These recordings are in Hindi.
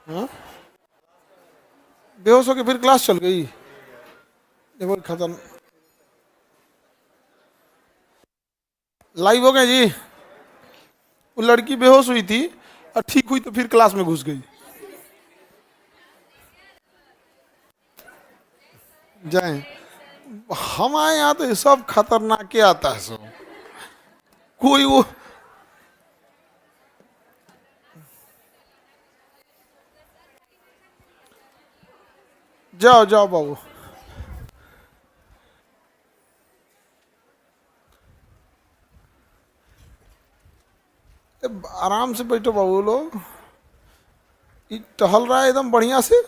हाँ? बेहोश होके फिर क्लास चल गई। देखो खत्म। लाइव हो गए जी। वो लड़की बेहोश हुई थी और ठीक हुई तो फिर क्लास में घुस गई। जाए, हमारे यहाँ तो ये सब खतरनाक के आता है सब। कोई वो, जाओ जाओ बाबू। आराम से बैठो बाबू लोग। ये टहल रहा है एकदम बढ़िया से।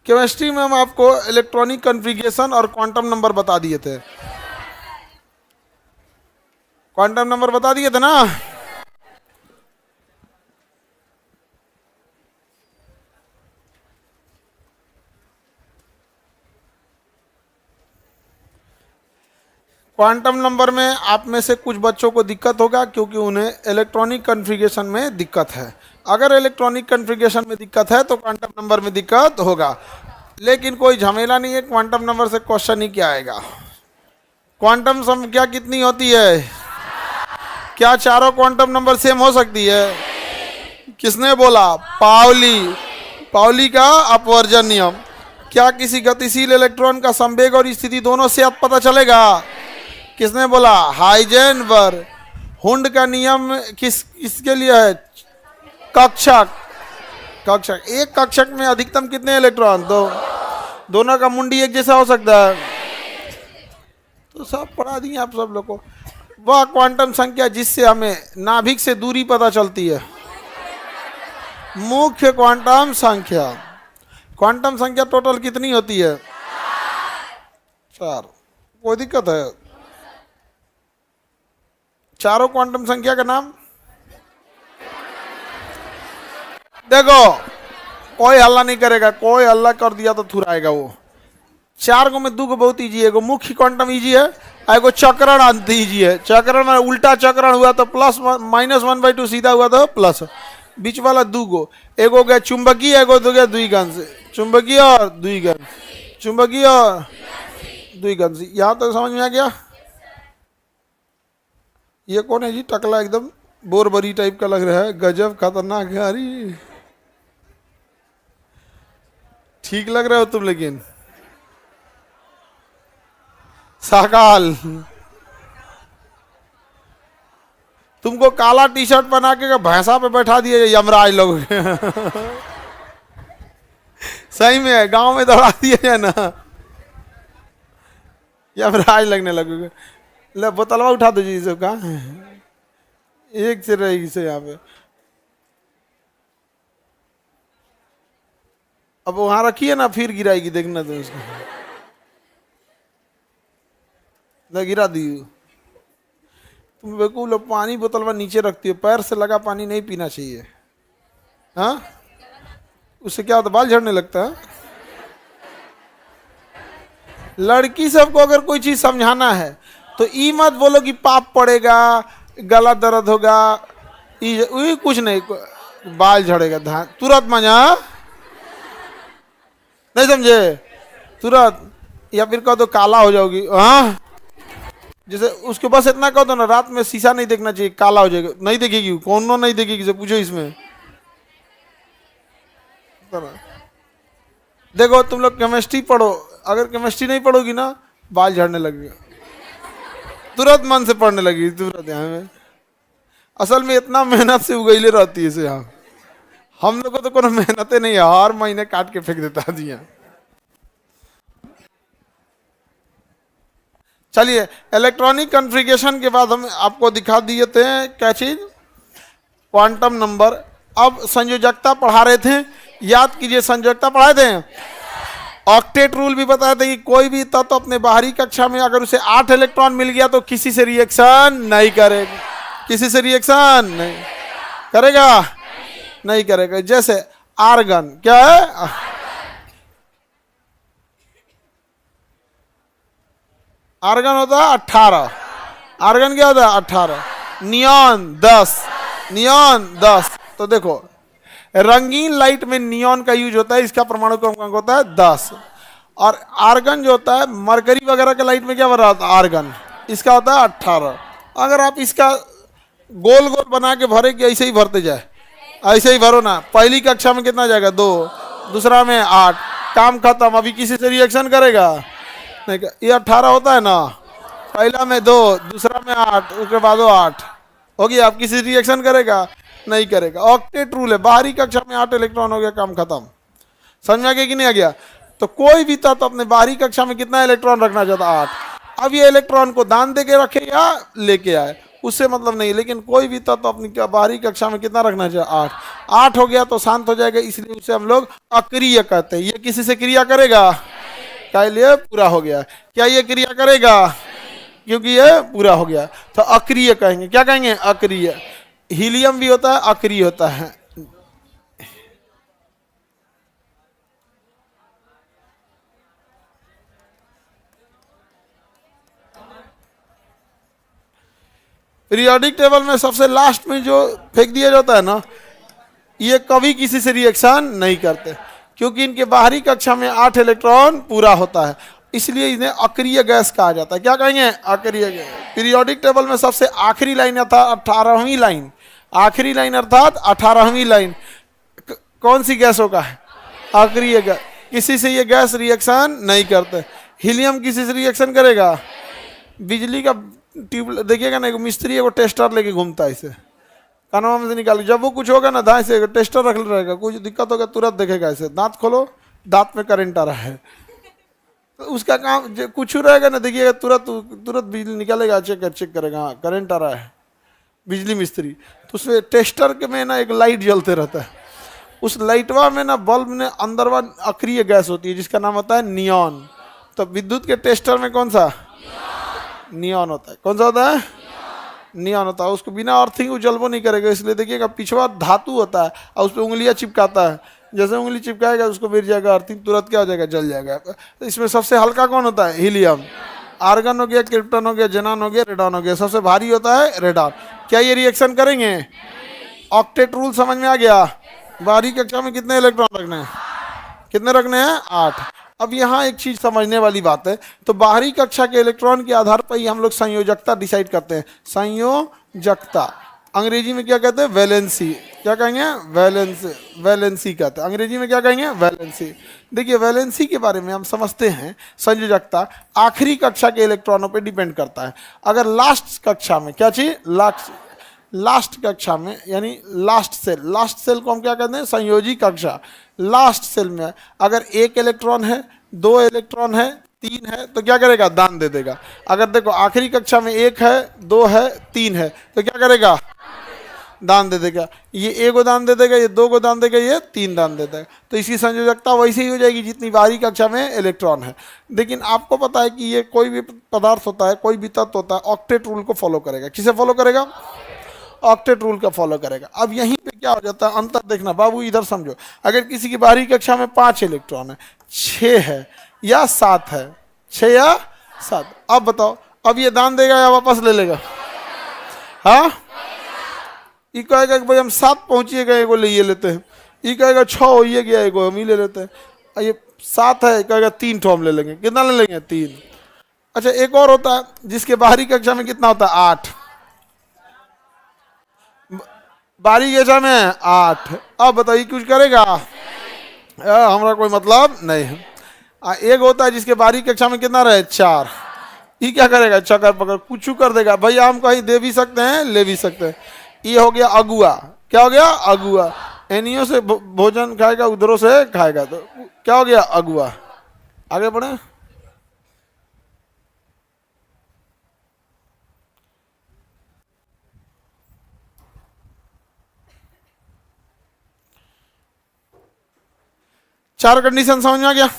केमिस्ट्री में हम आपको इलेक्ट्रॉनिक कॉन्फ़िगरेशन और क्वांटम नंबर बता दिए थे। क्वांटम नंबर बता दिए थे ना। क्वांटम नंबर में आप में से कुछ बच्चों को दिक्कत होगा क्योंकि उन्हें इलेक्ट्रॉनिक कॉन्फ़िगरेशन में दिक्कत है। अगर इलेक्ट्रॉनिक कॉन्फ़िगरेशन में दिक्कत है तो क्वांटम नंबर में दिक्कत होगा, लेकिन कोई झमेला नहीं है। क्वांटम नंबर से क्वेश्चन ही क्या आएगा। क्वांटम संख्या कितनी होती है? क्या चारों क्वांटम नंबर सेम हो सकती है? किसने बोला? पाउली। पाउली का अपवर्जन नियम। क्या किसी गतिशील इलेक्ट्रॉन का संवेग और स्थिति दोनों से पता चलेगा? किसने बोला? हाइजेनबर्ग। हुंड का नियम किसके लिए है? कक्षक। कक्षक, एक कक्षक में अधिकतम कितने इलेक्ट्रॉन? दो। दोनों का मुंडी एक जैसा हो सकता है? तो सब पढ़ा दिए आप सब लोग को। वह क्वांटम संख्या जिससे हमें नाभिक से दूरी पता चलती है, मुख्य क्वांटम संख्या। क्वांटम संख्या टोटल कितनी होती है? 4। कोई दिक्कत है? चारों क्वांटम संख्या का नाम देखो। कोई हल्ला नहीं करेगा, कोई हल्ला कर दिया तो थुराएगा वो। 4 को में 2 को बहुत इजी है। एगो मुख्य क्वांटम इजी है, एगो चक्रण अंत इजी है। चक्रण में उल्टा चक्रण हुआ तो प्लस -1/2, सीधा हुआ तो प्लस। बीच वाला 2 गो, एगो गया चुंबकीय, एगो दो गया द्विगंश। चुंबकीय और द्विगंश, चुंबकीय और द्विगंश। यहाँ तो समझ में आ गया। ये कौन है जी? टकला एकदम बोरबरी टाइप का लग रहा है। गजब खतरनाक है। अरे ठीक लग रहे हो तुम, लेकिन साकाल। तुमको काला टी शर्ट बना के भैंसा पे बैठा दिए यमराज लोग। सही में है, गांव में दौड़ा दिए है ना, यमराज लगने लगोगे। ले बोतलवा उठा दो जी सब का। एक से रहेगी से यहाँ पे। अब वहां रखिए ना, फिर गिराएगी, देखना तुम उसको। ना गिरा दी। तुम बिल्कुल पानी बोतलवा नीचे रखती हो। पैर से लगा पानी नहीं पीना चाहिए। हाँ, उससे क्या होता? बाल झड़ने लगता है। लड़की सबको अगर कोई चीज समझाना है तो ई मत बोलो कि पाप पड़ेगा, गला दर्द होगा, कुछ नहीं, बाल झड़ेगा। तुरंत मजा नहीं समझे? तुरंत। या फिर कह दो काला हो जाओगी। हाँ, जैसे उसके बस इतना कह दो ना, रात में शीशा नहीं देखना चाहिए, काला हो जाएगा। नहीं देखेगी, कौन नहीं देखेगी से पूछो इसमें। देखो तुम लोग केमिस्ट्री पढ़ो, अगर केमिस्ट्री नहीं पढ़ोगी ना, बाल झड़ने लगेगा। तुरंत मन से पढ़ने लगेगी, तुरंत। यहाँ में असल में इतना मेहनत से उगैले रहती है। यहाँ हम लोग को तो कोनो मेहनतें नहीं है, हर महीने काट के फेंक देता है। यहाँ चलिए, इलेक्ट्रॉनिक कॉन्फ़िगरेशन के बाद हम आपको दिखा दिए थे क्या चीज? Quantum number. अब संयोजकता पढ़ा रहे थे, याद कीजिए संयोजकता पढ़ाए थे। ऑक्टेट रूल भी बताए थे कि कोई भी तत्व अपने बाहरी कक्षा में अगर उसे 8 इलेक्ट्रॉन मिल गया तो किसी से रिएक्शन नहीं करेगा। किसी से रिएक्शन नहीं करेगा, नहीं करेगा। जैसे आर्गन क्या है? आर्गन होता है 18। आर्गन क्या होता है? 18। नियॉन 10। नियॉन 10। तो देखो रंगीन लाइट में नियॉन का यूज होता है, इसका परमाणु क्रमांक होता है 10। और आर्गन जो होता है मरकरी वगैरह के लाइट में क्या बन रहा होता है आर्गन, इसका होता है 18। अगर आप इसका गोल गोल बना के भरे कि ऐसे ही भरते जाए, ऐसे ही भरो ना, पहली कक्षा में कितना जाएगा 2, दूसरा में 8, काम खत्म। अभी किसी से रिएक्शन करेगा नहीं, ये 18 होता है ना, पहला में 2, दूसरा में 8, उसके बाद 8 होगी, आप किसी रिएक्शन करेगा नहीं करेगा। ऑक्टेट रूल है, बाहरी कक्षा में 8 इलेक्ट्रॉन हो गया, काम खत्म। समझ में आ गया कि नहीं आ गया? तो कोई भी तत्व अपने बाहरी कक्षा में कितना इलेक्ट्रॉन रखना चाहता है 8। अब ये इलेक्ट्रॉन को दान दे के रखे या लेके आए उससे मतलब नहीं, लेकिन कोई भी तत्व अपनी बाहरी कक्षा में कितना रखना चाहिए 8। 8 हो गया तो शांत हो जाएगा, इसलिए उसे हम लोग अक्रिय कहते हैं। ये किसी से क्रिया करेगा क्या, लिए पूरा हो गया, क्या ये क्रिया करेगा क्योंकि ये पूरा हो गया, तो अक्रिय कहेंगे। क्या कहेंगे? अक्रिय। हीलियम भी होता है, अक्रिय होता है। पीरियोडिक टेबल में सबसे लास्ट में जो फेंक दिया जाता है ना, ये कभी किसी से रिएक्शन नहीं करते क्योंकि इनके बाहरी कक्षा में 8 इलेक्ट्रॉन पूरा होता है, इसलिए इन्हें अक्रिय गैस कहा जाता है। क्या कहेंगे? अक्रिय गैस। पीरियोडिक टेबल में सबसे आखिरी लाइन अर्थात 18वीं लाइन, आखिरी लाइन अर्थात 18वीं लाइन कौन सी गैसों का है? अक्रिय गैस। किसी से ये गैस रिएक्शन नहीं करते। हीलियम किसी से रिएक्शन करेगा? बिजली का ट्यूब देखिएगा ना, एक मिस्त्री एगो टेस्टर लेके घूमता है, इसे कानवा में से निकाल, जब वो कुछ होगा ना दाएं से टेस्टर रख रहेगा, कुछ दिक्कत होगा तुरंत देखेगा, ऐसे दांत खोलो दांत में करंट आ रहा है, तो उसका काम कुछ रहेगा ना, देखिएगा तुरंत तुरंत बिजली निकालेगा, चेक करेगा, हाँ करंट आ रहा है, बिजली मिस्त्री। तो उसमें टेस्टर के में ना एक लाइट जलते रहता है, उस लाइटवा में ना बल्ब में अंदरवा अक्रिय गैस होती है जिसका नाम होता है नियॉन। तो विद्युत के टेस्टर में कौन सा? नियॉन होता है। कौन सा होता है? नियॉन होता है। उसको बिना अर्थिंग वो जलबो नहीं करेगा, इसलिए देखिएगा पिछवा धातु होता है और उस पर उंगलियां चिपकाता है, जैसे उंगली चिपकाएगा उसको मिल जाएगा अर्थिंग, तुरंत क्या हो जाएगा? जल जाएगा। तो इसमें सबसे हल्का कौन होता है? हीलियम। आर्गन हो गया, क्रिप्टन हो गया, जेनॉन हो गया, रेडॉन हो गया। सबसे भारी होता है रेडॉन। क्या ये रिएक्शन करेंगे? ऑक्टेट रूल समझ में आ गया? बाहरी कक्षा में कितने इलेक्ट्रॉन रखने हैं? कितने रखने हैं? 8। अब यहाँ एक चीज समझने वाली बात है, तो बाहरी कक्षा के इलेक्ट्रॉन के आधार पर ही हम लोग संयोजकता डिसाइड करते हैं। संयोजकता अंग्रेजी में क्या कहते हैं? वैलेंसी। क्या कहेंगे? वैलेंसी। वैलेंसी कहते हैं अंग्रेजी में। क्या कहेंगे? वैलेंसी। देखिए वैलेंसी के बारे में हम समझते हैं, संयोजकता आखिरी कक्षा के इलेक्ट्रॉनों पर डिपेंड करता है। अगर लास्ट कक्षा में, क्या चीज? लास्ट कक्षा में यानी लास्ट सेल को हम क्या कहते हैं? संयोजी कक्षा। लास्ट सेल में अगर 1 इलेक्ट्रॉन है, 2 इलेक्ट्रॉन है, 3 है, तो क्या करेगा? दान दे देगा। अगर देखो आखिरी कक्षा में 1 है, 2 है, 3 है, तो क्या करेगा? दान दे देगा। ये 1 को दान दे देगा, ये 2 को दान देगा, ये 3 दान दे देगा। तो इसकी संयोजकता वैसे ही हो जाएगी जितनी बाहरी कक्षा में इलेक्ट्रॉन है। लेकिन आपको पता है कि ये कोई भी पदार्थ होता है, कोई भी तत्व होता है, ऑक्टेट रूल को फॉलो करेगा। किसे फॉलो करेगा? ऑक्टेट रूल का फॉलो करेगा। अब यहीं पे क्या हो जाता है? अंतर देखना बाबू, इधर समझो। अगर किसी की बाहरी कक्षा में 5 इलेक्ट्रॉन है, 6 है या 7 है, 6 या 7, अब बताओ, अब ये दान देगा या वापस ले लेगा? हाँ, ये कहेगा कि भाई हम 7 पहुंचिए गए, एगो ले ये लेते हैं। ये कहेगा 6 हो ये गया, एगो हम ही ले लेते हैं। और ये 7 है, कहेगा 3 ठो हम ले लेंगे। कितना ले लेंगे? 3। अच्छा, एक और होता है जिसके बाहरी कक्षा में कितना होता है? 8। बारी कक्षा में 8। अब बताइए कुछ करेगा? हमारा कोई मतलब नहीं है। एक होता है जिसके बारी कक्षा में कितना रहे? 4। ये क्या करेगा? चक्कर पकड़ कुछ कर देगा। भाई हम कहीं दे भी सकते हैं, ले भी सकते हैं। ये हो गया अगुआ। क्या हो गया? अगुआ। एनियों से भोजन खाएगा, उधरों से खाएगा, तो क्या हो गया? अगुआ। आगे बढ़े। चार कंडीशन समझ में आ गया?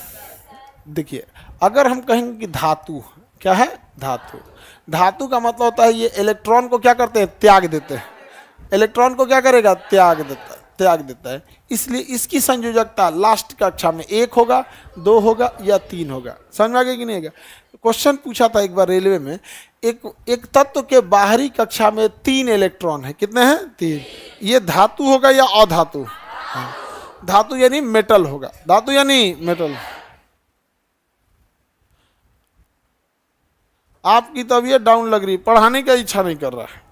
देखिए, अगर हम कहेंगे कि धातु, क्या है? धातु। धातु का मतलब होता है ये इलेक्ट्रॉन को क्या करते हैं? त्याग देते हैं। इलेक्ट्रॉन को क्या करेगा? त्याग देता है। इसलिए इसकी संयोजकता लास्ट कक्षा में 1 होगा, 2 होगा या 3 होगा। समझ में आ गया कि नहीं होगा? क्वेश्चन पूछा था एक बार रेलवे में, एक तत्व के बाहरी कक्षा में 3 इलेक्ट्रॉन है। कितने हैं? 3। ये धातु होगा या अधातु? धातु यानी मेटल होगा, धातु यानी मेटल। आपकी तबीयत डाउन लग रही, पढ़ाने का इच्छा नहीं कर रहा है।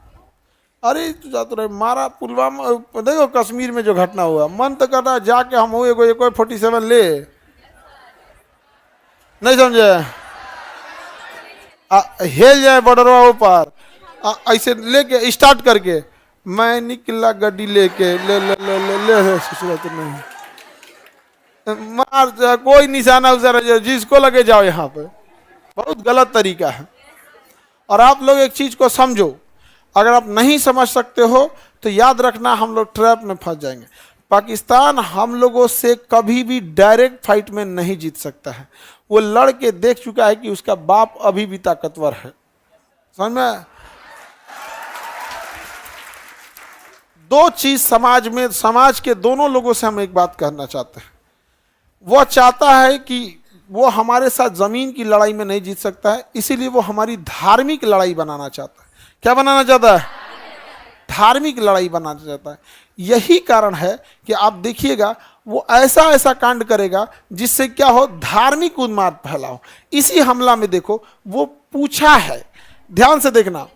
अरे तू जाते रहे, मारा पुलवामा, देखो कश्मीर में जो घटना हुआ, मन तो कर रहा है जाके हम हुए कोई 47 ले, नहीं समझे, हेल जाए बॉर्डरवा ऊपर, ऐसे लेके स्टार्ट करके मैं निकला गड्डी लेके ले ले ले ले ले, ले सूरत नहीं मार, कोई निशाना उसे जिसको लगे जाओ, यहाँ पे बहुत गलत तरीका है। और आप लोग एक चीज को समझो, अगर आप नहीं समझ सकते हो तो याद रखना हम लोग ट्रैप में फंस जाएंगे। पाकिस्तान हम लोगों से कभी भी डायरेक्ट फाइट में नहीं जीत सकता है। वो लड़ के देख चुका है कि उसका बाप अभी भी ताकतवर है, समझ में। दो चीज समाज में, समाज के दोनों लोगों से हम एक बात कहना चाहते हैं। वो चाहता है कि वो हमारे साथ जमीन की लड़ाई में नहीं जीत सकता है, इसीलिए वो हमारी धार्मिक लड़ाई बनाना चाहता है। क्या बनाना चाहता है? धार्मिक लड़ाई बनाना चाहता है। यही कारण है कि आप देखिएगा वो ऐसा ऐसा कांड करेगा जिससे क्या हो, धार्मिक उन्माद फैला हो। इसी हमला में देखो वो पूछा है, ध्यान से देखना,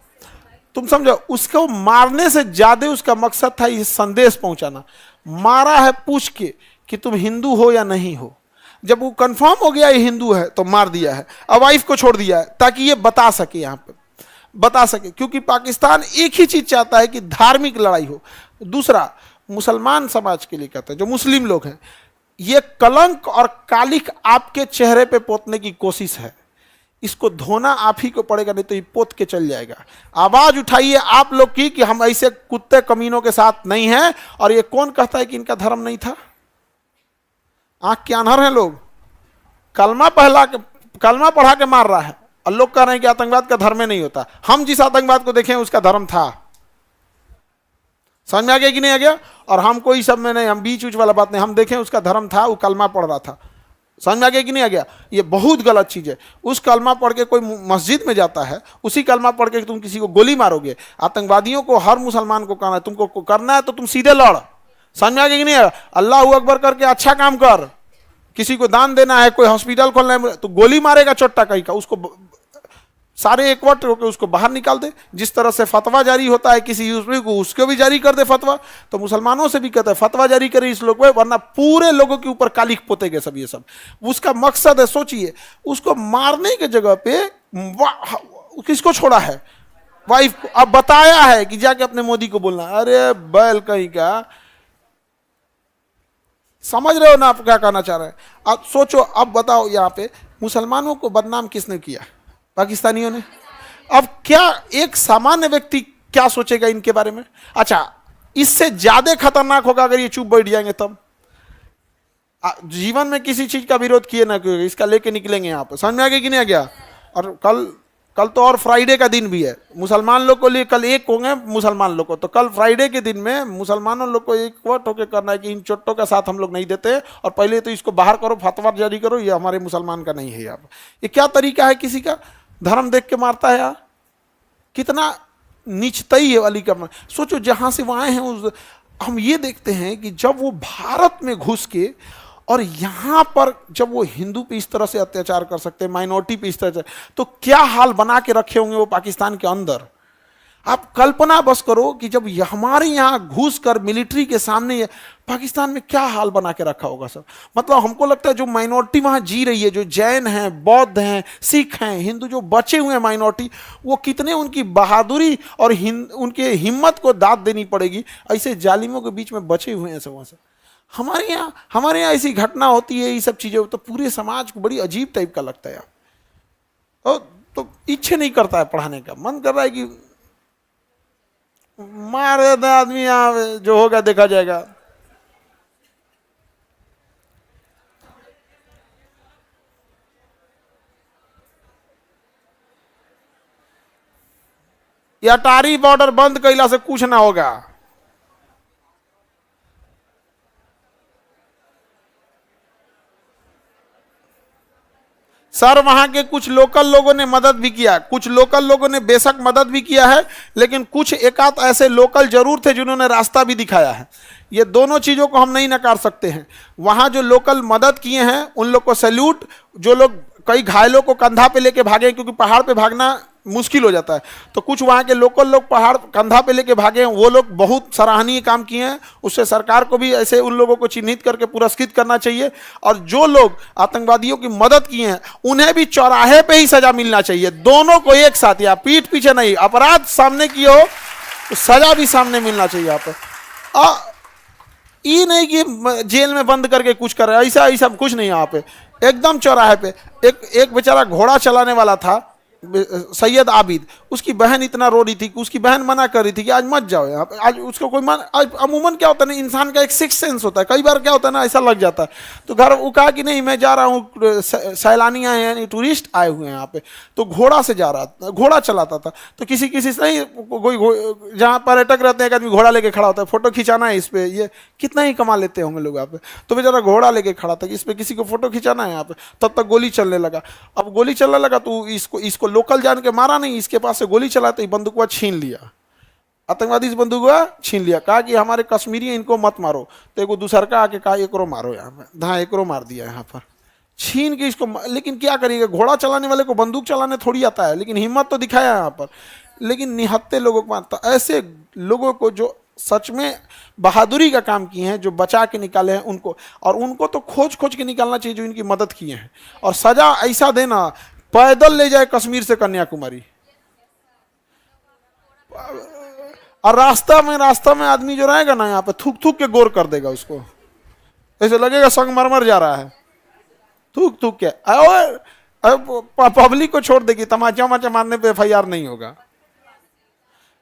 तुम समझो, उसको मारने से ज्यादा उसका मकसद था ये संदेश पहुंचाना। मारा है पूछ के कि तुम हिंदू हो या नहीं हो। जब वो कंफर्म हो गया ये हिंदू है तो मार दिया है, अब वाइफ को छोड़ दिया है ताकि ये बता सके, यहां पे बता सके, क्योंकि पाकिस्तान एक ही चीज चाहता है कि धार्मिक लड़ाई हो। दूसरा, मुसलमान समाज के लिए कहते हैं, जो मुस्लिम लोग हैं, ये कलंक और कालिक आपके चेहरे पे पोतने की कोशिश है। इसको धोना आप ही को पड़ेगा, नहीं तो ये पोत के चल जाएगा। आवाज उठाइए आप लोग की कि हम ऐसे कुत्ते कमीनों के साथ नहीं हैं। और ये कौन कहता है कि इनका धर्म नहीं था? आंख के अनहर हैं लोग। कलमा पढ़ा के मार रहा है और लोग कह रहे हैं कि आतंकवाद का धर्म नहीं होता। हम जिस आतंकवाद को देखें उसका धर्म था। समझ में आ गया कि नहीं आ गया? और हम कोई सब में नहीं, हम बीच उच वाला बात नहीं, हम देखें उसका धर्म था, वो कलमा पढ़ रहा था। समझ में आ गया कि नहीं आ गया? ये बहुत गलत चीज है। उस कलमा पढ़ के कोई मस्जिद में जाता है, उसी कलमा पढ़ के तुम किसी को गोली मारोगे। आतंकवादियों को, हर मुसलमान को कहना है, तुमको करना है तो तुम सीधे लड़। समझ में आ गया कि नहीं आ गया? अल्लाह अकबर करके अच्छा काम कर। किसी को दान देना है, कोई हॉस्पिटल खोलना है, तो गोली मारेगा चोट्टा कहीं का, उसको सारे एकवट होकर उसको बाहर निकाल दे। जिस तरह से फतवा जारी होता है किसी यूसुफी को, उसको भी जारी कर दे फतवा। तो मुसलमानों से भी कहता है फतवा जारी करे इस लोग पे, वरना पूरे लोगों के ऊपर कालिख पोतेंगे सब। ये सब उसका मकसद है। सोचिए, उसको मारने के जगह पे किसको छोड़ा है? वाइफ को। अब बताया है कि जाके अपने मोदी को बोलना। अरे बैल कहीं का, समझ रहे हो ना आप क्या कहना चाह रहे हैं? अब सोचो, अब बताओ, यहाँ पे मुसलमानों को बदनाम किसने किया? पाकिस्तानियों ने। अब क्या एक सामान्य व्यक्ति क्या सोचेगा इनके बारे में? अच्छा, इससे ज्यादा खतरनाक होगा अगर ये चुप बैठ जाएंगे तब। जीवन में किसी चीज का विरोध किए ना क्यों, इसका लेके निकलेंगे यहाँ पर। समझ में आ गया कि नहीं आ गया? और कल तो और फ्राइडे का दिन भी है मुसलमान लोग को लिए। कल एक होंगे मुसलमान लोग को, तो कल फ्राइडे के दिन में मुसलमानों लोग को एक वोट होकर करना है कि इन चोट्टों का साथ हम लोग नहीं देते, और पहले तो इसको बाहर करो, फतवा जारी करो, ये हमारे मुसलमान का नहीं है। यहाँ ये क्या तरीका है? किसी का धर्म देख के मारता है यार, कितना नीचतई है वाली का। सोचो, जहां से वो आए हैं, हम ये देखते हैं कि जब वो भारत में घुस के और यहां पर जब वो हिंदू पे इस तरह से अत्याचार कर सकते हैं, माइनॉरिटी पे इस तरह से, तो क्या हाल बना के रखे होंगे वो पाकिस्तान के अंदर। आप कल्पना बस करो कि जब हमारे यहाँ घुस कर मिलिट्री के सामने पाकिस्तान में क्या हाल बना के रखा होगा सब। मतलब हमको लगता है जो माइनॉरिटी वहां जी रही है, जो जैन हैं, बौद्ध हैं, सिख हैं, हिंदू जो बचे हुए हैं माइनॉरिटी, वो कितने उनकी बहादुरी और उनके हिम्मत को दाद देनी पड़ेगी। ऐसे जालिमों के बीच में बचे हुए हैं सब वहां से। हमारे यहाँ ऐसी घटना होती है, ये सब चीजें, तो पूरे समाज को बड़ी अजीब टाइप का लगता है यार। तो इच्छा नहीं करता है पढ़ाने का, मन कर रहा है कि मारे दे आदमी, यहाँ जो होगा देखा जाएगा। या अटारी बॉर्डर बंद कैला से कुछ ना होगा। सर वहां के कुछ लोकल लोगों ने मदद भी किया, कुछ लोकल लोगों ने बेशक मदद भी किया है, लेकिन कुछ एकाध ऐसे लोकल जरूर थे जिन्होंने रास्ता भी दिखाया है। ये दोनों चीजों को हम नहीं नकार सकते हैं। वहां जो लोकल मदद किए हैं उन लोग को सैल्यूट। जो लोग कई घायलों को कंधा पे लेके भागे, क्योंकि पहाड़ पे भागना मुश्किल हो जाता है, तो कुछ वहाँ के लोकल लोग पहाड़ कंधा पे लेके भागे हैं, वो लोग बहुत सराहनीय काम किए हैं। उससे सरकार को भी ऐसे उन लोगों को चिन्हित करके पुरस्कृत करना चाहिए। और जो लोग आतंकवादियों की मदद किए हैं उन्हें भी चौराहे पे ही सजा मिलना चाहिए, दोनों को एक साथ, या पीठ पीछे नहीं। अपराध सामने किए हो तो सजा भी सामने मिलना चाहिए। यहाँ पे ये नहीं कि जेल में बंद करके कुछ कर रहे हैं, ऐसा ऐसा कुछ नहीं। यहाँ पे एकदम चौराहे पे एक बेचारा घोड़ा चलाने वाला था, सैयद आबिद, उसकी बहन इतना रो रही थी कि उसकी बहन मना कर रही थी कि आज मत जाओ यहाँ पे, आज उसको कोई अमूमन क्या होता है ना, इंसान का एक सिक्स सेंस होता है, कई बार क्या होता है ना, ऐसा लग जाता है। तो घर वो कहा कि नहीं मैं जा रहा हूँ, सैलानी आए हैं, टूरिस्ट आए हुए हैं यहाँ पे। तो घोड़ा से जा रहा था, घोड़ा चलाता था। तो किसी किसी से नहीं, कोई जहाँ पर्यटक रहते हैं एक आदमी घोड़ा लेके खड़ा होता है, फोटो खिंचाना है इस पे, ये कितना ही कमा लेते होंगे लोग यहाँ पे। तो बेचारा घोड़ा लेके खड़ा था कि इस पे किसी को फोटो खिंचाना है यहाँ पे। तब तक गोली चलने लगा। अब गोली चलने लगा तो इसको लोकल जान के मारा नहीं, इसके पास से गोली चलाते ही बंदूकवा छीन लिया। आतंकवादी इस बंदूकवा छीन लिया, कहा कि हमारे कश्मीरी इनको मत मारो। तो एक दूसर का आके कहा एकरो मारो, यहाँ पे धा एकरो मार दिया यहाँ पर छीन के इसको। लेकिन क्या करिएगा, घोड़ा चलाने वाले को बंदूक चलाने थोड़ी आता है, लेकिन हिम्मत तो दिखाया यहाँ पर। लेकिन निहत्ते लोगों को मारता, ऐसे लोगों को जो सच में बहादुरी का काम किए हैं, जो बचा के निकाले हैं उनको, और उनको तो खोज खोज के निकालना चाहिए जो इनकी मदद किए हैं। और सजा ऐसा देना, पैदल ले जाए कश्मीर से कन्याकुमारी, और रास्ता में आदमी जो रहेगा ना यहाँ पे थूक थूक के गोर कर देगा उसको, ऐसे लगेगा संगमरमर जा रहा है, थूक थूक के। पब्लिक को छोड़ देगी, तमाचा वमाचा मारने पे एफआईआर नहीं होगा।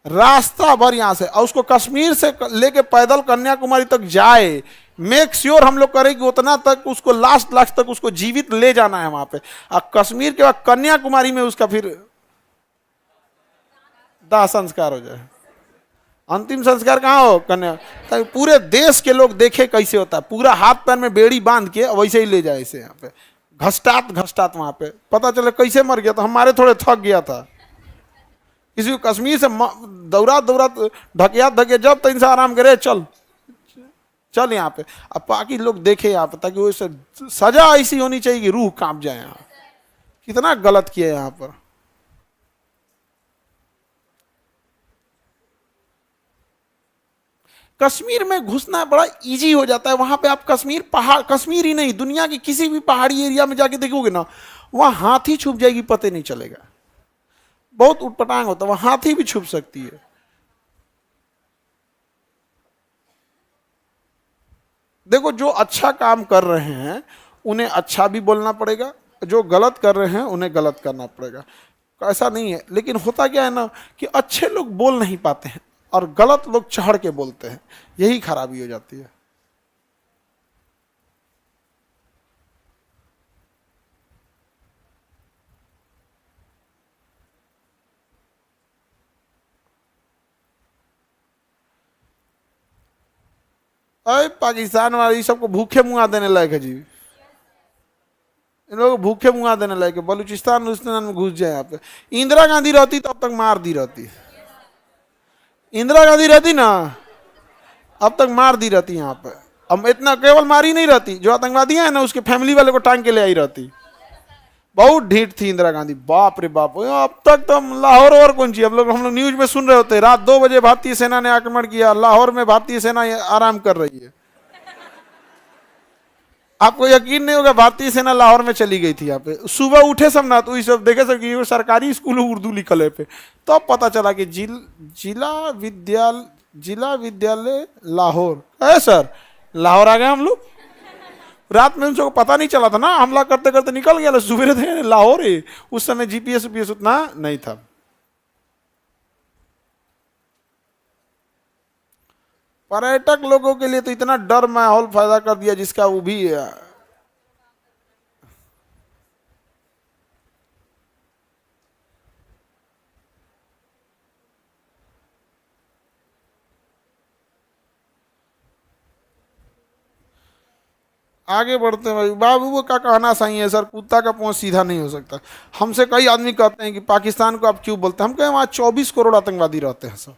रास्ता भर यहाँ से, और उसको कश्मीर से लेके पैदल कन्याकुमारी तक जाए, मेक श्योर हम लोग करें कि उतना तक उसको लास्ट तक उसको जीवित ले जाना है वहां पे। और कश्मीर के बाद कन्याकुमारी में उसका फिर दाह संस्कार हो जाए। अंतिम संस्कार कहाँ हो, कन्या, ताकि पूरे देश के लोग देखे कैसे होता है। पूरा हाथ पैर में बेड़ी बांध के वैसे ही ले जाए इसे यहाँ पे, घसटात वहां पे, पता चले कैसे मर गया। तो हमारे थोड़े थक गया था, किसी को कश्मीर से दौरा ढकिया जब तक इंसान आराम करे, चल यहाँ पे। अब बाकी लोग देखे यहाँ पे, ताकि वो सजा ऐसी होनी चाहिए कि रूह कांप जाए। यहाँ कितना गलत किया यहाँ पर। कश्मीर में घुसना बड़ा इजी हो जाता है। वहां पे आप कश्मीर ही नहीं, दुनिया की किसी भी पहाड़ी एरिया में जाके देखोगे ना, वहां हाथी छुप जाएगी, पता नहीं चलेगा। बहुत उटपटांग होता है, वहां हाथी भी छुप सकती है। देखो, जो अच्छा काम कर रहे हैं उन्हें अच्छा भी बोलना पड़ेगा, जो गलत कर रहे हैं उन्हें गलत करना पड़ेगा। ऐसा नहीं है, लेकिन होता क्या है ना कि अच्छे लोग बोल नहीं पाते हैं और गलत लोग चढ़ के बोलते हैं, यही खराबी हो जाती है। अरे पाकिस्तान वाले सबको भूखे मुंगा देने लायक है जी, इन लोगों को भूखे मुंगा देने लायक है। बलूचिस्तान में घुस जाए यहाँ पे। इंदिरा गांधी रहती तब तक मार दी रहती, इंदिरा गांधी रहती ना अब तक मार दी रहती यहाँ पे। अब इतना केवल मारी नहीं रहती, जो आतंकवादी है ना उसके फैमिली वाले को टांग के ले आई रहती। बहुत ढीठ थी इंदिरा गांधी, बाप रे बाप। अब तक तो लाहौर और कौन सी, हम लोग न्यूज में सुन रहे होते, रात 2 बजे भारतीय सेना ने आक्रमण किया, लाहौर में भारतीय सेना आराम कर रही है। आपको यकीन नहीं होगा, भारतीय सेना लाहौर में चली गई थी। यहाँ पे सुबह उठे सब ना, तो सब देखे सब कि सरकारी स्कूल उर्दू लिखल है पे, तो अब पता चला कि जिला विद्यालय लाहौर है सर। लाहौर आ गए हम लोग, रात में उन सबको पता नहीं चला था ना, हमला करते करते निकल गया, सुबह थे लाहौर है। उस समय जीपीएस उतना नहीं था। पर्यटक लोगों के लिए तो इतना डर माहौल पैदा कर दिया जिसका वो भी आगे बढ़ते हैं भाई। बाबू का कहना सही है सर, कुत्ता का पूंछ सीधा नहीं हो सकता। हमसे कई आदमी कहते हैं कि पाकिस्तान को आप क्यों बोलते हैं, हम कहें वहाँ 24 करोड़ आतंकवादी रहते हैं सर,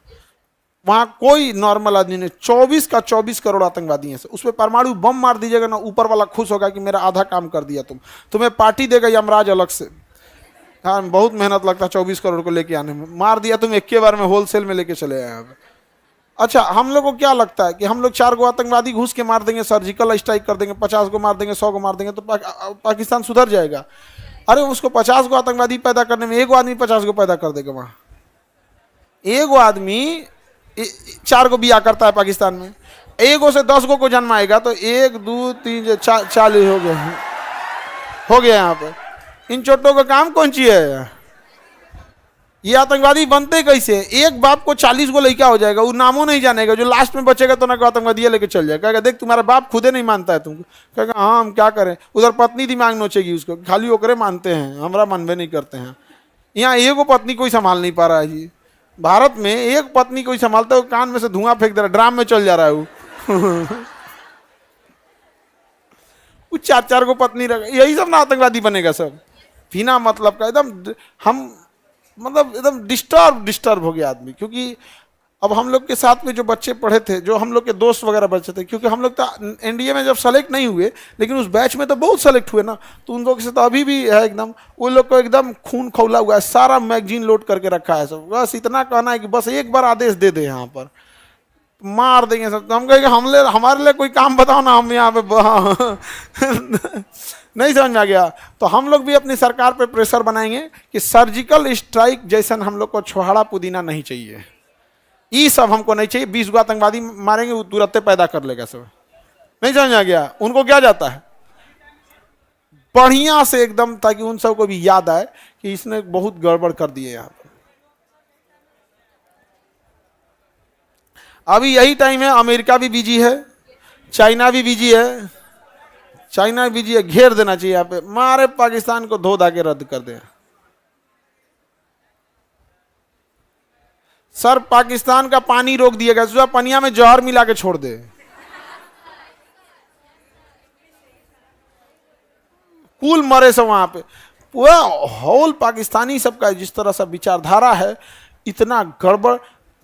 वहाँ कोई नॉर्मल आदमी नहीं, 24 करोड़ आतंकवादी हैं सर। उस पर परमाणु बम मार दीजिएगा ना, ऊपर वाला खुश होगा कि मेरा आधा काम कर दिया तुम्हें पार्टी देगा यमराज अलग से। हाँ बहुत मेहनत लगता है 24 करोड़ को लेके आने में, मार दिया तुम एक के बार में, होलसेल में लेके चले आए यहाँ पे। अच्छा हम लोग को क्या लगता है कि हम लोग 4 गो आतंकवादी घुस के मार देंगे, सर्जिकल स्ट्राइक कर देंगे, 50 गो मार देंगे, 100 गो मार देंगे तो पाकिस्तान सुधर जाएगा? अरे उसको 50 गो आतंकवादी पैदा करने में 1 गो आदमी 50 गो पैदा कर देगा वहाँ। 1 गो आदमी 4 गो बिया करता है पाकिस्तान में, 1 गो से 10 गो को जन्माएगा तो 1 2 3 40 हो गया यहाँ पे। इन चोटों का काम कौन सी है? ये आतंकवादी बनते कैसे? एक बाप को 40 गो लड़का हो जाएगा, वो नामों नहीं जानेगा, जो लास्ट में बचेगा तो ना को आतंकवादी लेके चल जाएगा, कहेगा देख तुम्हारा बाप खुदे नहीं मानता है तुमको, कहेगा हाँ हम क्या करें। उधर पत्नी दिमाग नोचेगी उसको, खाली ओकरे मानते हैं, हमारा मानवे नहीं करते हैं। यहाँ 1 गो पत्नी कोई संभाल नहीं पा रहा है जी, भारत में 1 पत्नी कोई संभालता है, कान में से धुआं फेंक दे रहा है, ड्राम में चल जा रहा है वो 4 गो पत्नी रख, यही सब ना आतंकवादी बनेगा सब, बिना मतलब का। एकदम हम मतलब एकदम डिस्टर्ब हो गया आदमी। क्योंकि अब हम लोग के साथ में जो बच्चे पढ़े थे, जो हम लोग के दोस्त वगैरह बच्चे थे, क्योंकि हम लोग तो एनडीए में जब सेलेक्ट नहीं हुए, लेकिन उस बैच में तो बहुत सेलेक्ट हुए ना, तो उन लोग से तो अभी भी है एकदम, वो लोग को एकदम खून खौला हुआ है, सारा मैगजीन लोड करके रखा है सब। बस इतना कहना है कि बस एक बार आदेश दे दे, यहाँ पर मार देंगे सब। तो हम कहेंगे हमारे लिए कोई काम बताओ ना, हम यहाँ पे नहीं समझ में आ गया। तो हम लोग भी अपनी सरकार पे प्रेशर बनाएंगे कि सर्जिकल स्ट्राइक जैसा हम लोग को छोहाड़ा पुदीना नहीं चाहिए, ये सब हमको नहीं चाहिए। 20 गो आतंकवादी मारेंगे वो तुरंत पैदा कर लेगा सब, नहीं समझ में आ गया। उनको क्या जाता है बढ़िया से एकदम, ताकि उन सबको भी याद आए कि इसने बहुत गड़बड़ कर दिए यहाँ पर। अभी यही टाइम है, अमेरिका भी बिजी है, चाइना भी बिजी है, चाइना भी बिजी है, घेर देना चाहिए यहाँ पे, मारे पाकिस्तान को धो धा के रद्द कर दे। सर पाकिस्तान का पानी रोक दिया गया, सुबह पनिया में जहर मिला के छोड़ दे, कुल मरे सब वहां पे। पूरा होल पाकिस्तानी सबका जिस तरह से विचारधारा है, इतना गड़बड़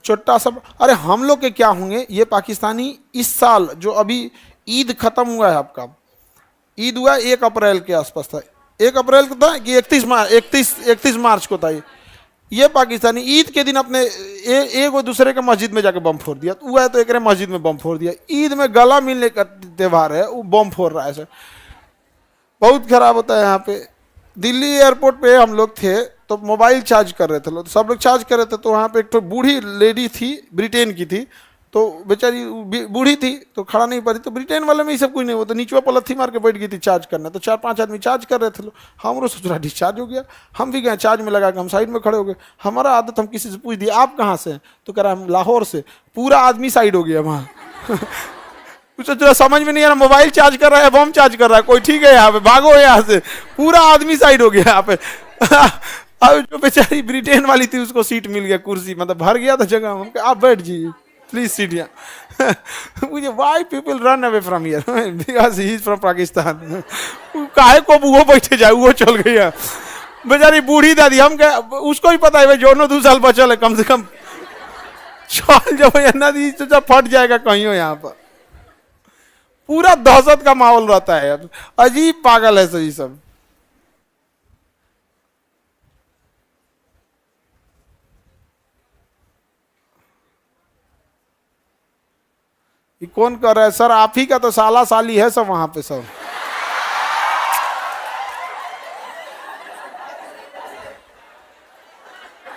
छोटा सब। अरे हम लोग के क्या होंगे ये पाकिस्तानी। इस साल जो अभी ईद खत्म हुआ है, आपका ईद हुआ 1 अप्रैल के आसपास था, 1 अप्रैल को था कि 31 मार्च को था। ये पाकिस्तानी ईद के दिन अपने एक और दूसरे के मस्जिद में जाके बम फोड़ दिया, तो हुआ है तो एक मस्जिद में बम फोड़ दिया। ईद में गला मिलने का त्यौहार है, वो बम फोड़ रहा है सर, बहुत खराब होता है यहाँ पे। दिल्ली एयरपोर्ट पे हम लोग थे तो मोबाइल चार्ज कर रहे थे लोग, सब लोग चार्ज कर रहे थे, तो वहाँ पे एक तो बूढ़ी लेडी थी, ब्रिटेन की थी, तो बेचारी बूढ़ी थी तो खड़ा नहीं पा रही, तो ब्रिटेन वाले में ही सब कुछ नहीं, वो तो नीचवा पलथी मार के बैठ गई थी चार्ज करना। तो 4-5 आदमी चार्ज कर रहे थे लोग, हमरो सोच रहा डिस्चार्ज हो गया, हम भी गए चार्ज में लगा के, हम साइड में खड़े हो गए। हमारा आदत, हम किसी से पूछ दिया आप कहाँ से, तो कह रहा हम लाहौर से, पूरा आदमी साइड हो गया वहाँ कुछ समझ में नहीं आ रहा, मोबाइल चार्ज कर रहा है, बम चार्ज कर रहा है, कोई ठीक है यहाँ पे, भागो यहाँ से, पूरा आदमी साइड हो गया यहाँ पे अब जो बेचारी ब्रिटेन वाली थी उसको सीट मिल गया, कुर्सी मतलब भर गया था जगह, हम आप बैठ जाइए प्लीज सीट यहाँ मुझे why people run away from here because he is from Pakistan काहे को वो बैठे जाए, वो चल गया बेचारी बूढ़ी दादी। हम क्या उसको ही पता है भाई जो 2 साल बचल है कम से कम, चल जब नदी तो फट जाएगा कहीं हो। यहाँ पर पूरा दहशत का माहौल रहता है यार, अजीब पागल है सही सब। ये कौन कर रहा है सर? आप ही का तो साला साली है सब वहां पे सब।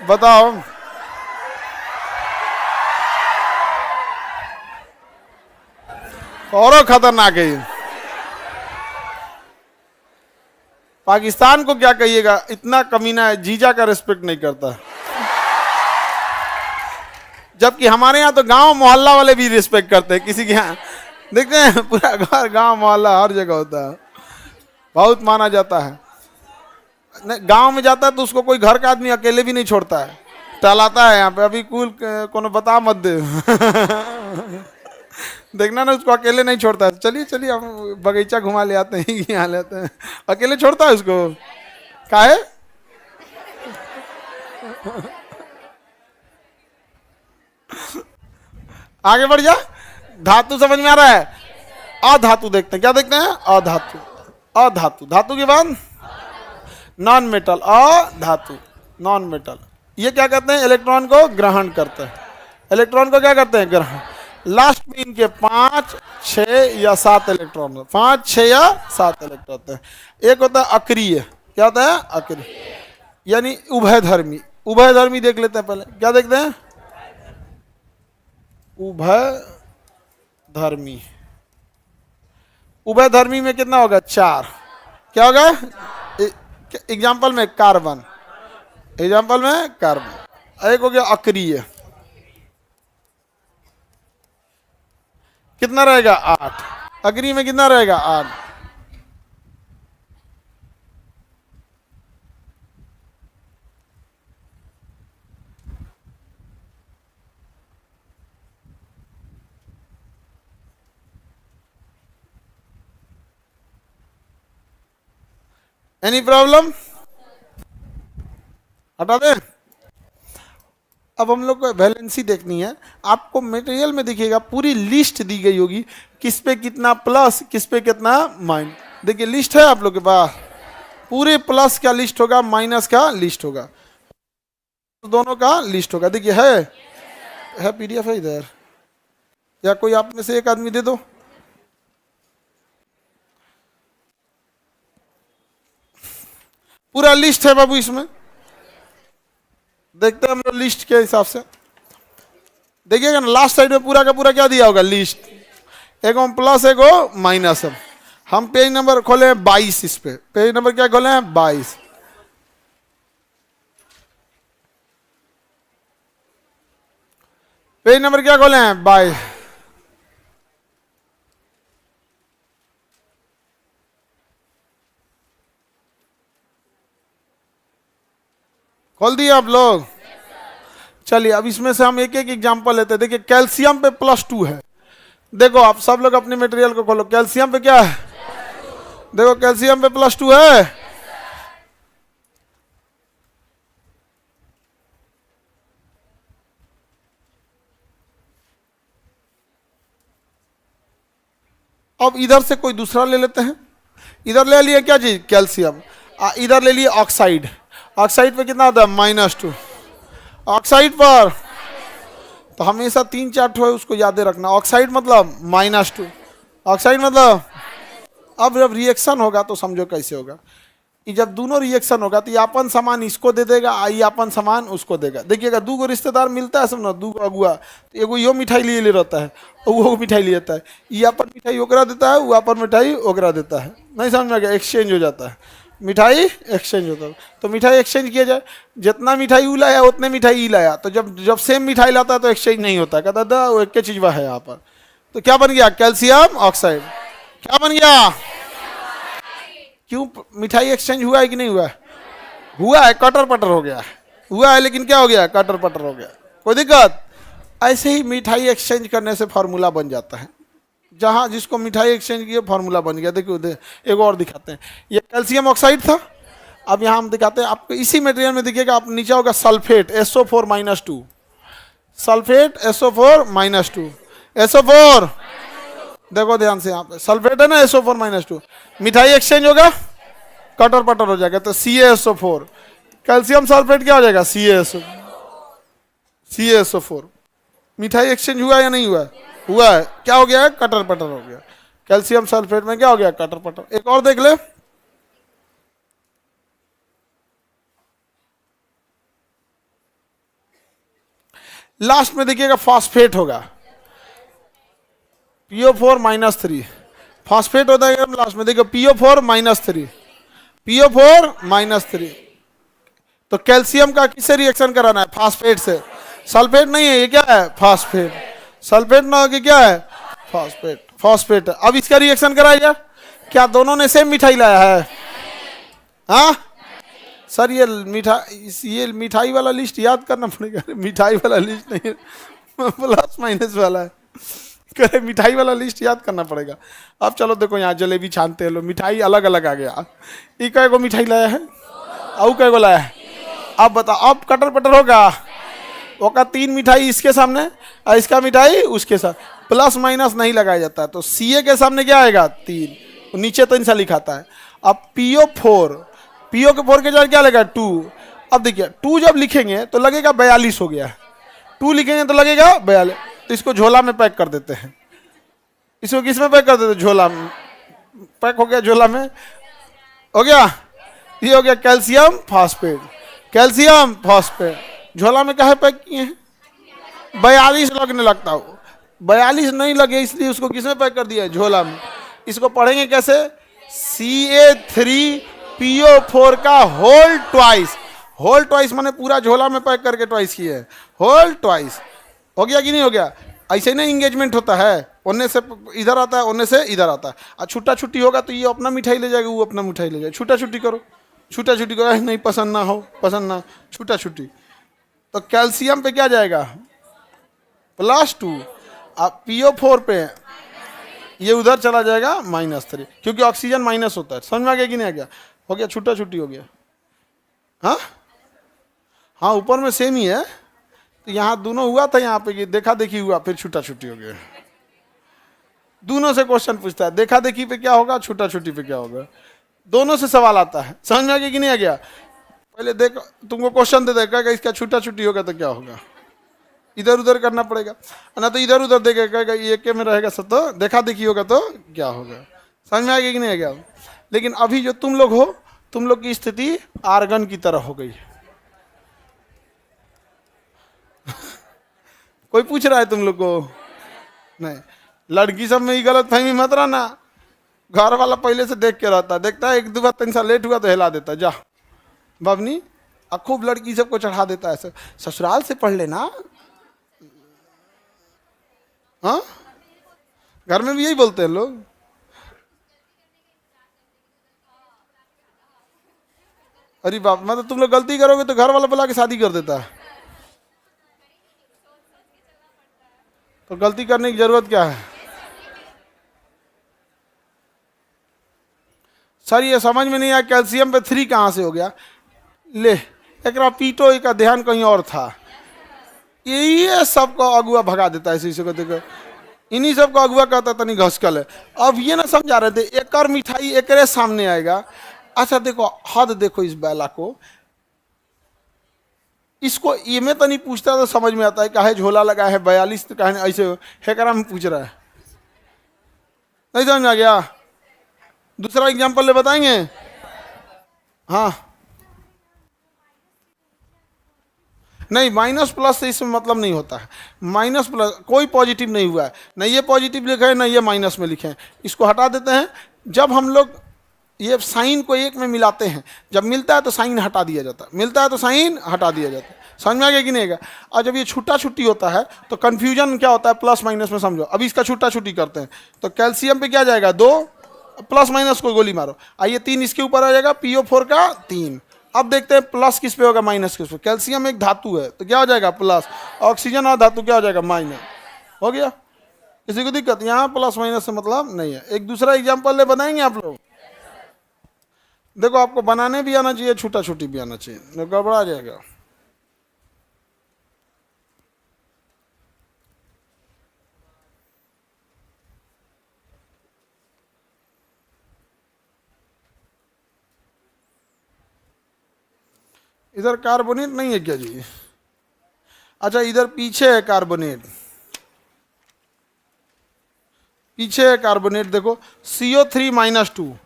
बताओ और खतरनाक है ये। पाकिस्तान को क्या कहिएगा, इतना कमीना है, जीजा का रिस्पेक्ट नहीं करता, जबकि हमारे यहाँ तो गांव मोहल्ला वाले भी रिस्पेक्ट करते हैं। किसी के यहाँ देखते हैं पूरा घर गांव मोहल्ला हर जगह होता है, बहुत माना जाता है। गांव में जाता है तो उसको कोई घर का आदमी अकेले भी नहीं छोड़ता है, टहलाता है यहाँ पे, अभी कुल कोनो बता मत दे देखना ना, उसको अकेले नहीं छोड़ता है। चलिए चलिए हम बगीचा घुमा ले आते हैं, यहाँ ले आते हैं। अकेले छोड़ता है उसको, काहे? आगे बढ़ जा। धातु समझ में आ रहा है? अधातु देखते हैं, क्या देखते हैं? अधातु। अधातु, धातु के बाद नॉन मेटल, अधातु नॉन मेटल। ये क्या कहते हैं? इलेक्ट्रॉन को ग्रहण करते हैं। इलेक्ट्रॉन को क्या करते हैं? ग्रहण। लास्ट में इनके 5, 6 या 7 इलेक्ट्रॉन, 5, 6 या 7 इलेक्ट्रॉन होते हैं। एक होता है अक्रिय। क्या होता है? अक्रिय, यानी उभयधर्मी। उभयधर्मी देख लेते हैं पहले, क्या देखते हैं? उभयधर्मी। उभयधर्मी में कितना होगा? 4। क्या होगा? एग्जाम्पल में कार्बन, एग्जाम्पल में कार्बन। एक हो गया अक्रिय, कितना रहेगा? 8। अक्रिय में कितना रहेगा? 8। Any problem? हटा दें। अब हम लोग को वैलेंसी देखनी है। आपको मटेरियल में देखिएगा पूरी लिस्ट दी गई होगी, किस पे कितना प्लस, किस पे कितना माइनस। देखिए लिस्ट है आप लोग के पास, पूरे प्लस का लिस्ट होगा, माइनस का लिस्ट होगा, दोनों का लिस्ट होगा। देखिए है पीडीएफ है इधर, या कोई आप में से एक आदमी दे दो। पूरा लिस्ट है बाबू इसमें, देखते हैं हम लोग लिस्ट के हिसाब से। देखिएगा ना लास्ट साइड में पूरा का पूरा क्या दिया होगा? लिस्ट। एगो प्लस एगो माइनस है। हम पेज नंबर खोले हैं 22, इस पे पेज नंबर क्या खोले हैं? 22। पेज नंबर क्या खोले हैं? 22। खोल दिए आप लोग? चलिए अब इसमें से हम एक एक एग्जांपल लेते हैं। देखिए कैल्शियम पे +2 है। देखो आप सब लोग अपने मटेरियल को खोलो, कैल्शियम पे क्या है? देखो कैल्शियम पे +2 है। अब इधर से कोई दूसरा ले लेते हैं। इधर ले लिए क्या चीज? कैल्शियम। इधर ले लिए ऑक्साइड। ऑक्साइड पे कितना होता है? -2। ऑक्साइड पर तो हमेशा 3-4 ठो है, उसको याद रखना। ऑक्साइड मतलब -2, ऑक्साइड मतलब। अब जब रिएक्शन होगा तो समझो कैसे होगा। ये जब दोनों रिएक्शन होगा तो ये अपन सामान इसको दे देगा, ये अपन सामान उसको देगा। देखिएगा दो गो रिश्तेदार मिलता है, सब ना, दो गो अगुआ, तो एगो यो मिठाई लिए ले रहता है, वो मिठाई ले जाता है, ये अपन मिठाई ओकरा देता है, वो अपन मिठाई ओकरा देता है। नहीं समझ में आ गया? एक्सचेंज हो जाता है, मिठाई एक्सचेंज होता है। तो मिठाई एक्सचेंज किया जाए, जितना मिठाई वो लाया उतने मिठाई ई लाया, तो जब जब सेम मिठाई लाता है तो एक्सचेंज नहीं होता, कहता था वो एक चीज वह है यहाँ पर। तो क्या बन गया? Calcium oxide. क्या बन गया? क्यों? मिठाई एक्सचेंज हुआ है कि नहीं हुआ है? हुआ है, कटर पटर हो गया हुआ है, लेकिन क्या हो गया? कटर पटर हो गया। कोई दिक्कत? ऐसे ही मिठाई एक्सचेंज करने से फार्मूला बन जाता है। जहां जिसको मिठाई एक्सचेंज किया फार्मूला बन गया। देखिए एक और दिखाते हैं। ये कैल्शियम ऑक्साइड था, अब यहाँ हम दिखाते हैं आपको। इसी मटेरियल में देखिएगा, आप नीचे होगा sulphate SO4-2, sulphate SO4-2, SO4। देखो ध्यान से, यहाँ पे सल्फेट है ना, SO4-2, मिठाई एक्सचेंज होगा, कटर पटर हो जाएगा, तो CaSO4। कैल्शियम सल्फेट क्या हो जाएगा? CaSO4। मिठाई एक्सचेंज हुआ या नहीं हुआ? हुआ है। क्या हो गया है? कटर पटर हो गया। कैल्शियम सल्फेट में क्या हो गया? कटर पटर। एक और देख ले, लास्ट में देखिएगा फॉस्फेट होगा, PO4-3, फॉस्फेट होता है लास्ट में। देखो PO4-3, PO4-3। तो कैल्शियम का किससे रिएक्शन कराना है? फास्फेट से। सल्फेट नहीं है, ये क्या है? फास्फेट। सल्फेट ना होगी, क्या है? फास्फेट। फास्फेट। अब इसका रिएक्शन कराइए। क्या दोनों ने सेम मिठाई लाया है? हाँ सर, ये मिठाई वाला लिस्ट याद करना पड़ेगा। मिठाई वाला लिस्ट नहीं है, प्लस माइनस वाला है। करे मिठाई वाला लिस्ट याद करना पड़ेगा। अब चलो देखो यहाँ जलेबी छानते हैं लोग, मिठाई अलग अलग आ गया। ये कै गो मिठाई लाया है, और कै गो लाया है? अब बताओ, अब कटर पटर होगा। ओका 3 मिठाई इसके सामने और इसका मिठाई उसके साथ, प्लस माइनस नहीं लगाया जाता है। तो सीए के सामने क्या आएगा? 3, नीचे तो इनसा लिखाता है। अब पीओ 4, पीओ के 4 के जगह क्या लगेगा? 2। अब देखिए 2 जब लिखेंगे तो लगेगा 42 हो गया, 2 लिखेंगे तो लगेगा 42। तो इसको झोला में पैक कर देते हैं। इसको किस में पैक कर देते? झोला में पैक हो गया, झोला में हो गया। ये हो गया कैल्शियम फॉस्फेट, कैल्शियम फॉस्फेट। झोला में कहे पैक किए हैं? 42 लगने लगता हो, 42 नहीं लगे इसलिए उसको किस में पैक कर दिया है? झोला में। इसको पढ़ेंगे कैसे? CA3PO4 का होल ट्वाइस। होल ट्वाइस माने पूरा झोला में पैक करके ट्वाइस किए है, होल ट्वाइस। हो गया कि नहीं हो गया? ऐसे नहीं इंगेजमेंट होता है, उन्ने से इधर आता है, उन्ने से इधर आता है। और छुट्टा छुट्टी होगा तो ये अपना मिठाई ले जाएगा, वो अपना मिठाई ले जाएगा। छुट्टा छुट्टी करो, छुट्टा छुट्टी करो, नहीं पसंद ना हो, पसंद ना, छुट्टा छुट्टी। तो कैल्शियम पे क्या जाएगा? +2। अब PO4 पे ये उधर चला जाएगा -3, क्योंकि ऑक्सीजन माइनस होता है। समझ में आ गया कि नहीं आ गया? हो गया, छुट्टा छुट्टी हो गया। हाँ हाँ, ऊपर में सेम ही है। तो यहाँ दोनों हुआ था, यहाँ पे देखा देखी हुआ, फिर छुट्टा छुट्टी हो गया। दोनों से क्वेश्चन पूछता है, देखा देखी पे क्या होगा, छुट्टा छुट्टी पे क्या होगा, दोनों से सवाल आता है। समझ में आ गया कि नहीं आ गया? पहले देख, तुमको क्वेश्चन दे देगा इसका छुट्टा छुट्टी होगा तो क्या होगा, इधर उधर करना पड़ेगा, ना तो इधर उधर देखेगा, ये के में रहेगा सब, तो देखा देखी होगा तो क्या होगा। समझ में आ गया कि नहीं आ गया? लेकिन अभी जो तुम लोग हो, तुम लोग की स्थिति आर्गन की तरह हो गई। कोई पूछ रहा है तुम लोग को? नहीं। लड़की सब में ही गलत फहमी मत रहना। घर वाला पहले से देख के रहता, देखता है 1-2 बार 3 साल लेट हुआ तो हिला देता, जा बबनी, खूब लड़की सबको चढ़ा देता है, ससुराल से पढ़ लेना। हाँ, घर में भी यही बोलते हैं लोग। अरे बाप, मतलब तुम लोग गलती करोगे तो घर वाला बुला के शादी कर देता है। तो गलती करने की जरूरत क्या है? सर ये समझ में नहीं आया, कैल्शियम पे 3 कहाँ से हो गया? ले एकरा पीटो, का ध्यान कहीं और था। ये सबको अगुआ भगा देता है इसी को देखो, इन्हीं सबको अगुआ कहता तनी घसकल है। अब ये ना समझा रहे थे, एक और मिठाई एकरे सामने आएगा। अच्छा देखो, हद देखो इस बैला को, इसको ये में तो नहीं पूछता तो समझ में आता है, काहे झोला लगा है 42, तो काहे ऐसे हेकरा में पूछ रहा है। नहीं समझ में आ गया? दूसरा एग्जाम्पल ले बताएंगे? हाँ, नहीं, माइनस प्लस से इसमें मतलब नहीं होता है। माइनस प्लस कोई पॉजिटिव नहीं हुआ है, न ये पॉजिटिव लिखा है न ये माइनस में लिखे हैं। इसको हटा देते हैं। जब हम लोग ये साइन को एक में मिलाते हैं, जब मिलता है तो साइन हटा दिया जाता है, मिलता है तो साइन हटा दिया जाता है। समझ में आ गया कि नहीं आएगा? और जब ये छुट्टा छुट्टी होता है तो कन्फ्यूजन क्या होता है, प्लस माइनस में समझो। अभी इसका छुट्टा छुट्टी करते हैं तो कैल्शियम पे क्या जाएगा? 2, प्लस माइनस को गोली मारो, आइए 3 इसके ऊपर आ जाएगा, PO4 का 3। अब देखते हैं प्लस किस पे होगा, माइनस किस पे। कैल्शियम एक धातु है तो क्या हो जाएगा? प्लस। ऑक्सीजन और धातु क्या हो जाएगा? माइनस। हो गया? किसी को दिक्कत? यहाँ प्लस माइनस से मतलब नहीं है। एक दूसरा एग्जाम्पल ले बनाएंगे आप लोग। देखो आपको बनाने भी आना चाहिए, छुट्टा छुट्टी भी आना चाहिए, गड़बड़ा जाएगा। इधर कार्बोनेट नहीं है क्या जी? अच्छा इधर पीछे है कार्बोनेट, पीछे है कार्बोनेट। देखो CO3-2,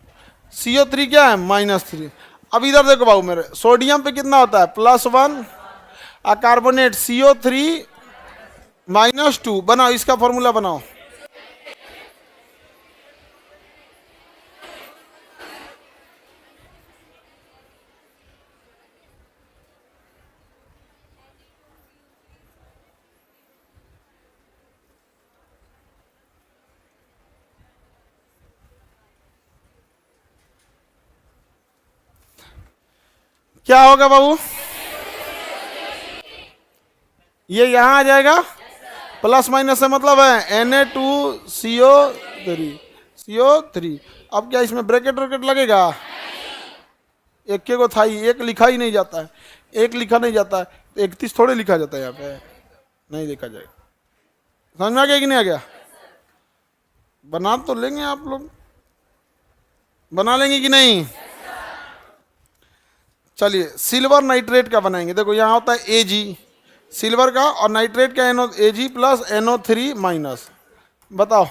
CO3 क्या है? -3। अब इधर देखो बाबू मेरे, सोडियम पे कितना होता है? +1, और कार्बोनेट CO3-2। बनाओ, इसका फॉर्मूला बनाओ। क्या होगा बाबू? ये यहां आ जाएगा, प्लस माइनस से मतलब है Na2CO3 CO3। अब क्या इसमें ब्रैकेट व्रैकेट लगेगा? एक के को था ही, एक लिखा ही नहीं जाता है, एक लिखा नहीं जाता है, 31 थोड़े लिखा जाता है यहाँ पे, नहीं लिखा जाएगा। समझ में आ गया कि नहीं आ गया? बना तो लेंगे आप लोग, बना लेंगे कि नहीं? चलिए सिल्वर नाइट्रेट का बनाएंगे। देखो यहाँ होता है Ag सिल्वर का, और नाइट्रेट का Ag प्लस NO3 माइनस। बताओ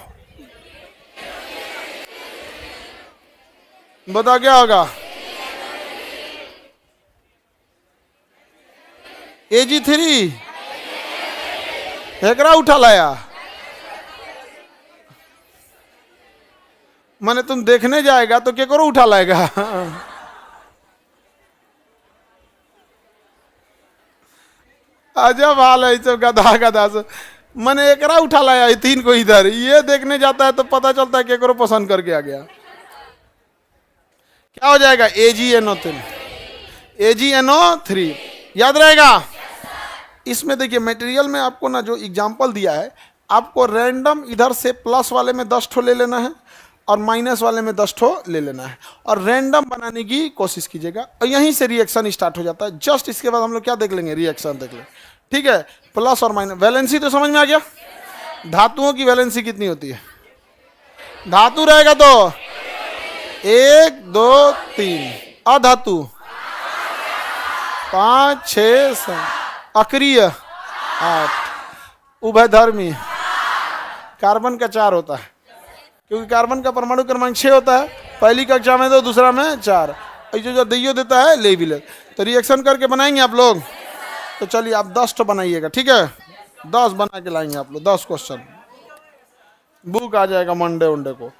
बताओ क्या होगा? Ag3 एकरा उठा लाया। माने तुम देखने जाएगा तो क्या करो, उठा लाएगा। अजब हाल है सब गधा गधा से। मैंने एकरा उठा लाया 3 को इधर, ये देखने जाता है तो पता चलता है कि करो पसंद करके आ गया। क्या हो जाएगा? AgNO3 AgNO3 याद रहेगा। इसमें देखिए मटेरियल में आपको ना जो एग्जाम्पल दिया है, आपको रैंडम इधर से प्लस वाले में 10 ठो ले लेना है और माइनस वाले में 10 ठो ले लेना है, और रैंडम बनाने की कोशिश कीजिएगा, और यहीं से रिएक्शन स्टार्ट हो जाता है। जस्ट इसके बाद हम लोग क्या देख लेंगे? रिएक्शन देख लेंगे। ठीक है, प्लस और माइनस। वैलेंसी तो समझ में आ गया। धातुओं की वैलेंसी कितनी होती है? धातु रहेगा तो 1 2 3, अधातु 5 6 7, अक्रिय 8, उभयधर्मी कार्बन का 4 होता है, क्योंकि कार्बन का परमाणु क्रमांक 6 होता है। पहली कक्षा में 2, दूसरा में 4, जो दैयो देता है ले भी ले। तो रिएक्शन करके बनाएंगे आप लोग। तो चलिए आप 10 तो बनाइएगा, ठीक है? 10 बना के लाएंगे आप लोग, 10 क्वेश्चन। बुक आ जाएगा मंडे को।